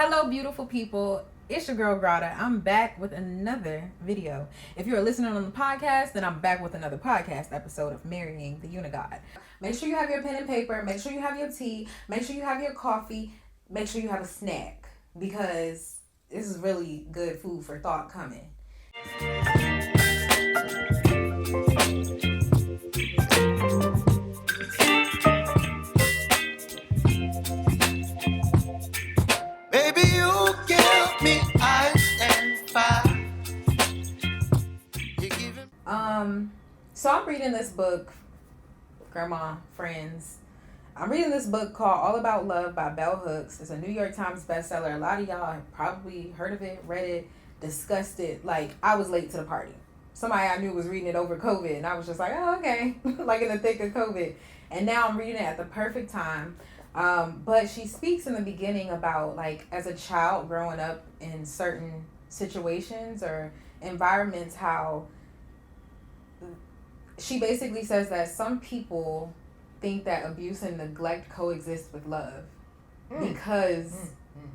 Hello, beautiful people. It's your girl Grata. I'm back with another video. If you're listening on the podcast, then I'm back with another podcast episode of Marrying the Unigod. Make sure you have your pen and paper. Make sure you have your tea. Make sure you have your coffee. Make sure you have a snack because this is really good food for thought coming. Baby, you give me ice and fire. You giving So I'm reading this book, Grandma, Friends. I'm reading this book called All About Love by Bell Hooks. It's a New York Times bestseller. A lot of y'all have probably heard of it, read it, discussed it. Like, I was late to the party. Somebody I knew was reading it over COVID, and I was just like, oh, okay, like in the thick of COVID. And now I'm reading it at the perfect time. But she speaks in the beginning about, like, as a child growing up in certain situations or environments, how she basically says that some people think that abuse and neglect coexist with love because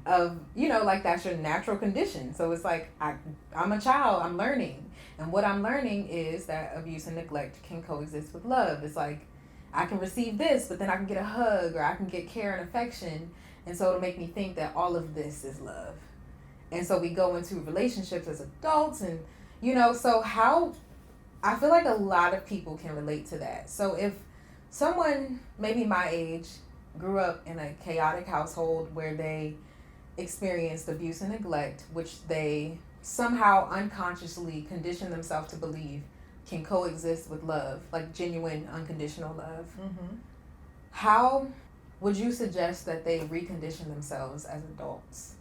of, like, that's your natural condition. So it's like, I'm a child, I'm learning. And what I'm learning is that abuse and neglect can coexist with love. It's like, I can receive this, but then I can get a hug or I can get care and affection. And so it'll make me think that all of this is love. And so we go into relationships as adults and, so how I feel like a lot of people can relate to that. So if someone maybe my age grew up in a chaotic household where they experienced abuse and neglect, which they somehow unconsciously condition themselves to believe can coexist with love, like genuine unconditional love, how would you suggest that they recondition themselves as adults?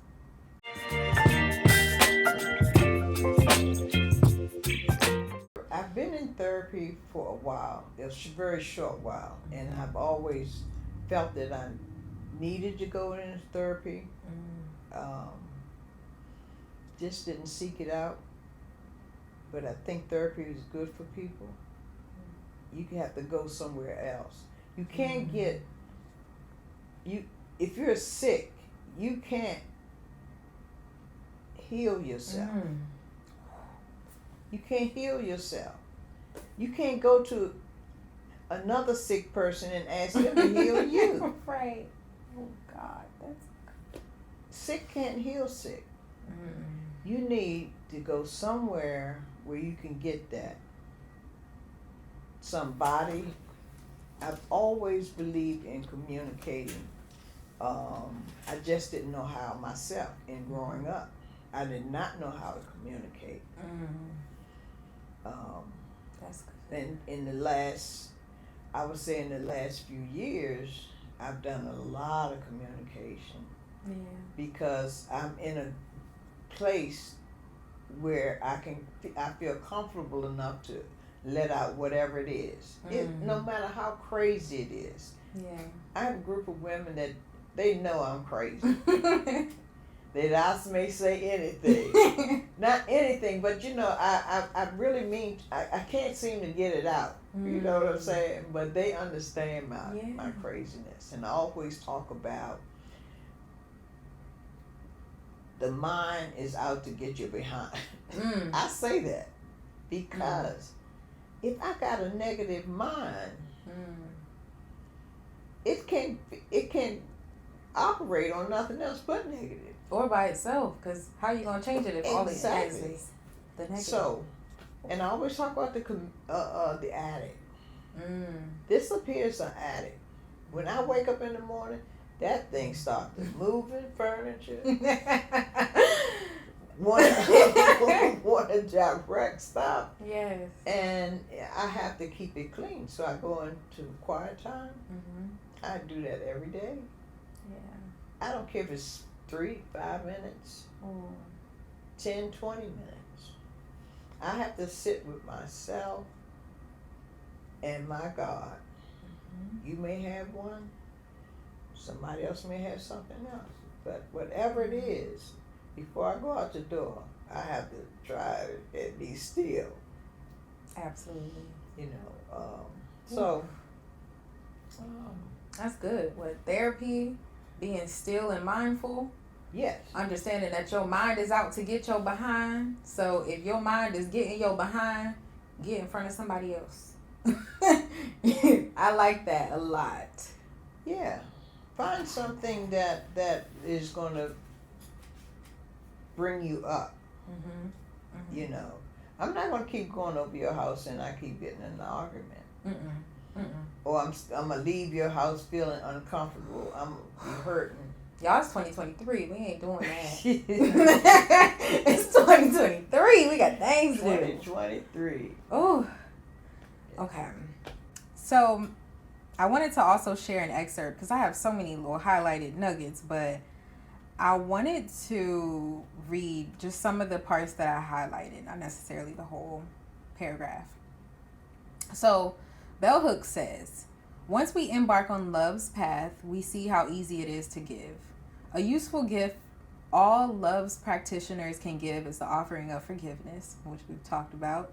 I've been in therapy for a while, a very short while, and I've always felt that I needed to go into therapy. Just didn't seek it out, but I think therapy is good for people. You have to go somewhere else. You can't if you're sick, you can't heal yourself. You can't heal yourself. You can't go to another sick person and ask them to heal you. Right. Oh God, that's Sick can't heal sick. You need to go somewhere where you can get that. Somebody. I've always believed in communicating. I just didn't know how myself in growing up. I did not know how to communicate. That's good. And in the last few years, I've done a lot of communication. Yeah. Because I'm in a place where I feel comfortable enough to let out whatever it is. No matter how crazy it is. Yeah. I have a group of women that they know I'm crazy. That I may say anything. Not anything, but I really mean, I can't seem to get it out. You know what I'm saying? But they understand my craziness. And I always talk about the mind is out to get you behind. I say that because if I got a negative mind, it can operate on nothing else but negative. Or by itself, because how are you going to change it if all it has Exactly. is the negative? So, and I always talk about the addict. Disappears an addict. When I wake up in the morning, that thing starts moving furniture. Want to direct stop. Yes. And I have to keep it clean. So I go into quiet time. I do that every day. Yeah. I don't care if it's 3-5 minutes, 10-20 minutes. I have to sit with myself and my God. You may have one. Somebody else may have something else. But whatever it is, before I go out the door, I have to try to be still. Absolutely. So That's good. What, therapy, being still and mindful, Yes. Understanding that your mind is out to get your behind. So if your mind is getting your behind, get in front of somebody else. I like that a lot. Yeah. Find something that is going to bring you up. Mm-hmm. Mm-hmm. You know, I'm not going to keep going over your house and I keep getting in an argument. Mm-mm. Mm-mm. Or I'm going to leave your house feeling uncomfortable. I'm be hurting. Y'all, it's 2023. We ain't doing that. It's 2023. We got things to do. 2023. Oh. Okay. So, I wanted to also share an excerpt because I have so many little highlighted nuggets, but I wanted to read just some of the parts that I highlighted, not necessarily the whole paragraph. So, Bell Hooks says, once we embark on love's path, we see how easy it is to give. A useful gift all love's practitioners can give is the offering of forgiveness, which we've talked about.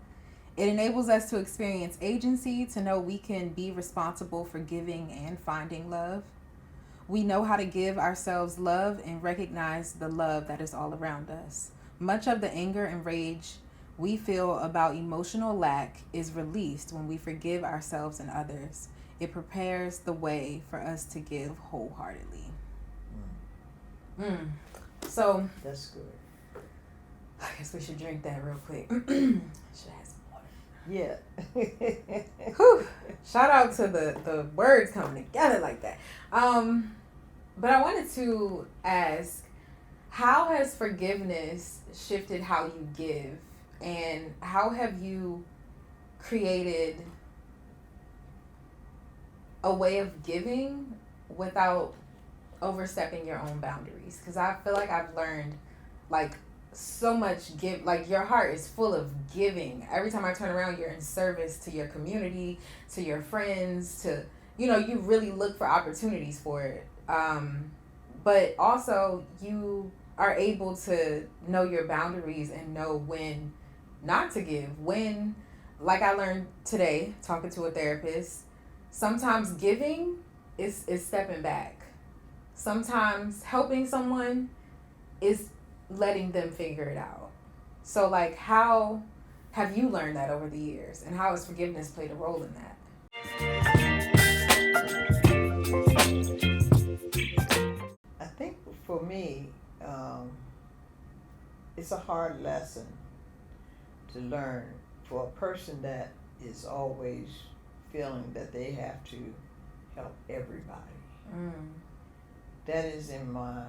It enables us to experience agency, to know we can be responsible for giving and finding love. We know how to give ourselves love and recognize the love that is all around us. Much of the anger and rage we feel about emotional lack is released when we forgive ourselves and others. It prepares the way for us to give wholeheartedly. So, that's good. I guess we should drink that real quick. Should have some water. Yeah. Whew. Shout out to the words coming together like that. But I wanted to ask, how has forgiveness shifted how you give? And how have you created a way of giving without overstepping your own boundaries? Because I feel like I've learned like so much like your heart is full of giving. Every time I turn around, you're in service to your community, to your friends, to, you know, you really look for opportunities for it. But also you are able to know your boundaries and know when not to give. When, like I learned today talking to a therapist, sometimes giving is stepping back. Sometimes helping someone is letting them figure it out. So, like, how have you learned that over the years? And how has forgiveness played a role in that? I think for me, it's a hard lesson to learn for a person that is always feeling that they have to help everybody. That is in my,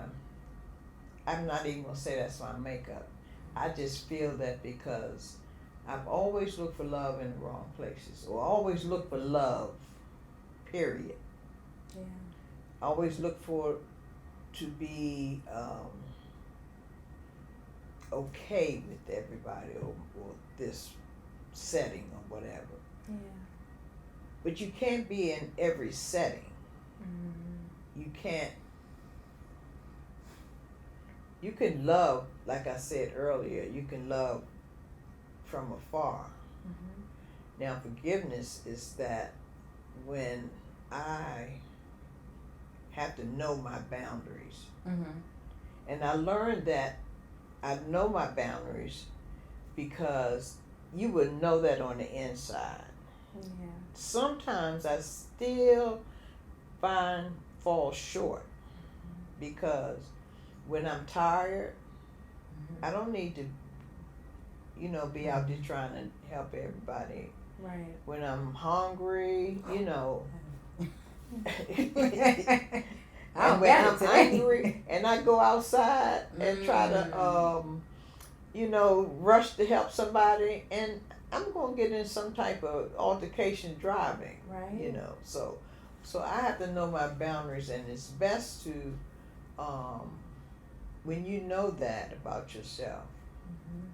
I'm not even going to say that's my makeup. I just feel that because I've always looked for love in the wrong places, or always looked for love, period. Yeah. I always look for to be okay with everybody, or this setting or whatever. Yeah. But you can't be in every setting. You can't. You can love, like I said earlier, you can love from afar. Now, forgiveness is that when I have to know my boundaries. And I learned that I know my boundaries because you would know that on the inside. Yeah. Sometimes I still fall short because when I'm tired, I don't need to, be out there trying to help everybody. Right. When I'm hungry, And when I'm angry and I go outside and try to, rush to help somebody, and I'm going to get in some type of altercation driving, right. So I have to know my boundaries, and it's best to, when you know that about yourself,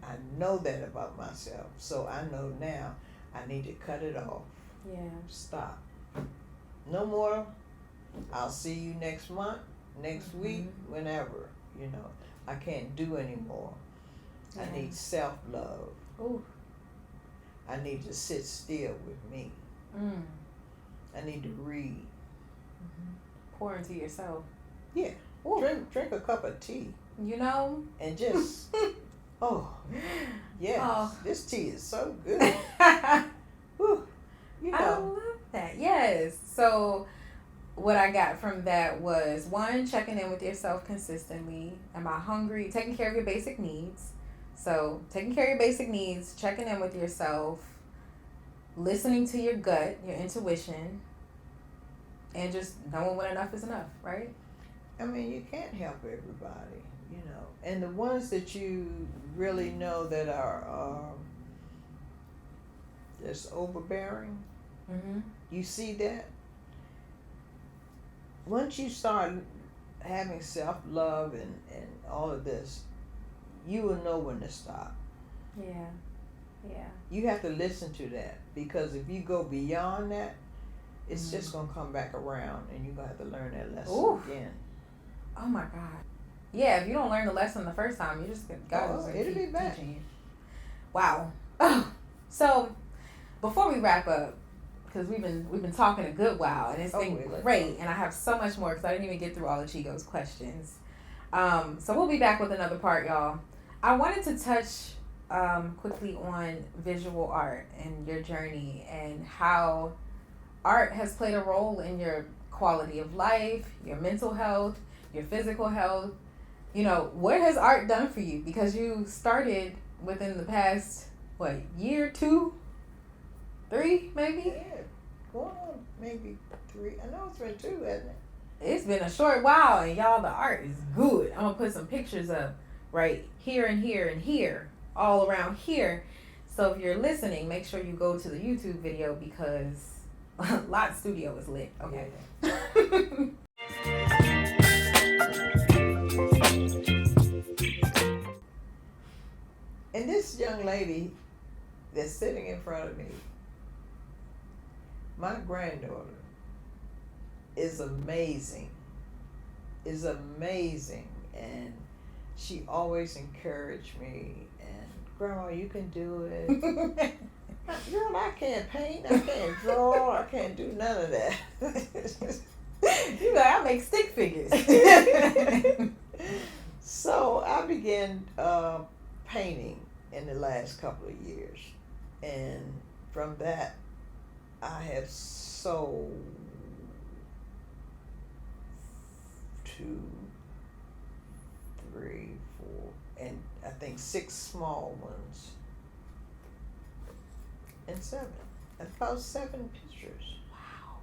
I know that about myself, so I know now I need to cut it off. Yeah. Stop. No more. I'll see you next month, next week, whenever. I can't do anymore. Yeah. I need self-love. Ooh. I need to sit still with me. I need to read. Pour into yourself. Yeah. Ooh. Drink a cup of tea. You know? And just, oh, yes, Oh. this tea is so good. Whew. You I know, love that. Yes. So what I got from that was one, checking in with yourself consistently. Am I hungry? Taking care of your basic needs. So taking care of your basic needs, checking in with yourself, listening to your gut, your intuition, and just knowing when enough is enough, right? I mean, you can't help everybody, you know. And the ones that you really know that are just overbearing, Mm-hmm. you see that? Once you start having self-love and all of this, you will know when to stop. Yeah. Yeah. You have to listen to that, because if you go beyond that, it's just going to come back around and you're going to have to learn that lesson Oof. again. Oh my God. Yeah, if you don't learn the lesson the first time, you just Oh, it'll be back. teaching you. Wow. So before we wrap up, because we've been talking a good while and it's been great, and I have so much more because I didn't even get through all of Chico's questions. So we'll be back with another part, y'all. I wanted to touch quickly on visual art and your journey and how art has played a role in your quality of life, your mental health, your physical health. You know, what has art done for you? Because you started within the past, year, 2, 3, maybe? Yeah, going on maybe 3. I know it's been 2, hasn't it? It's been a short while, and y'all, the art is good. I'm going to put some pictures up right here and here and here, all around here. So if you're listening, make sure you go to the YouTube video because Lot Studio is lit. Okay. Yeah. And this young lady that's sitting in front of me, my granddaughter, is amazing. And she always encouraged me. And Grandma, you can do it. Girl, I can't paint. I can't draw. I can't do none of that. You know, I make stick figures. So I began painting in the last couple of years, and from that I have sold 2, 3, 4, and I think 6 small ones, and 7. About 7 pictures. Wow.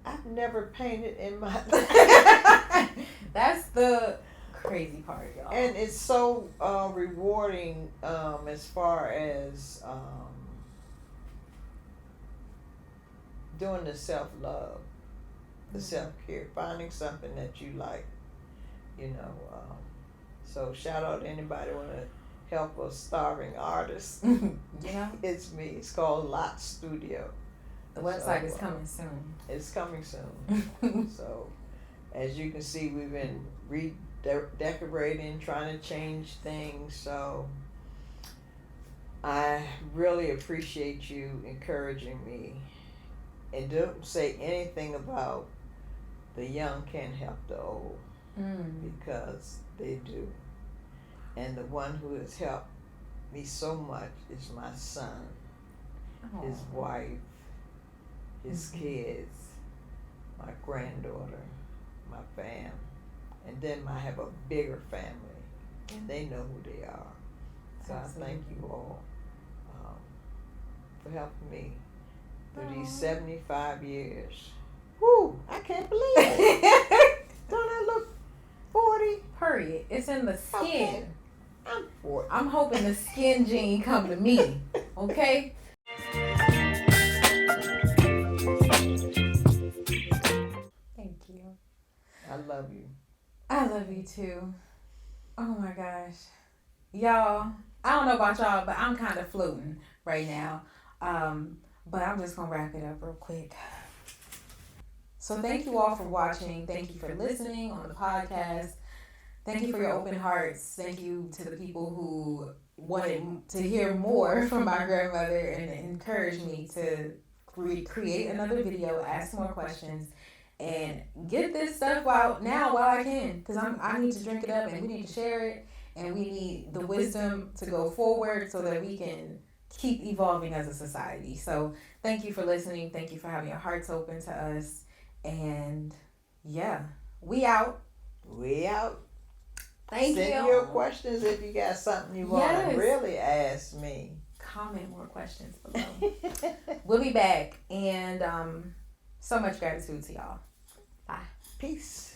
I've never painted in my life. That's the crazy part, y'all. And it's so rewarding as far as doing the self-love, the self-care, finding something that you like, you know. So shout out to anybody want to help a starving artist. Yeah. It's me. It's called Lot Studio. The website is coming soon. It's coming soon. So as you can see, we've been redecorating, trying to change things. So I really appreciate you encouraging me. And don't say anything about the young can't help the old, because they do. And the one who has helped me so much is my son, his wife, his kids, my granddaughter, my fam. And then I have a bigger family, and they know who they are. So I thank you all for helping me through these 75 years. Woo! I can't believe it. Don't I look 40? Period. It's in the skin. Okay. I'm 40. I'm hoping the skin gene come to me. Okay? Thank you. I love you. I love you too. Oh my gosh. Y'all, I don't know about y'all, but I'm kind of floating right now. But I'm just going to wrap it up real quick. So thank you all for watching. Thank you for listening on the podcast. Thank you for your open hearts. Thank you to the people who wanted to hear more from my grandmother and encouraged me to create another video, ask more questions. and get this stuff out now while I can, because I need to drink it up, and we need to share it, and we need the wisdom to go forward so that we can keep evolving as a society. So thank you for listening. Thank you for having your hearts open to us. And yeah, we out. We out. Thank you. Send your questions if you got something you want Yes. to really ask me. Comment more questions below. We'll be back. And so much gratitude to y'all. Bye. Peace.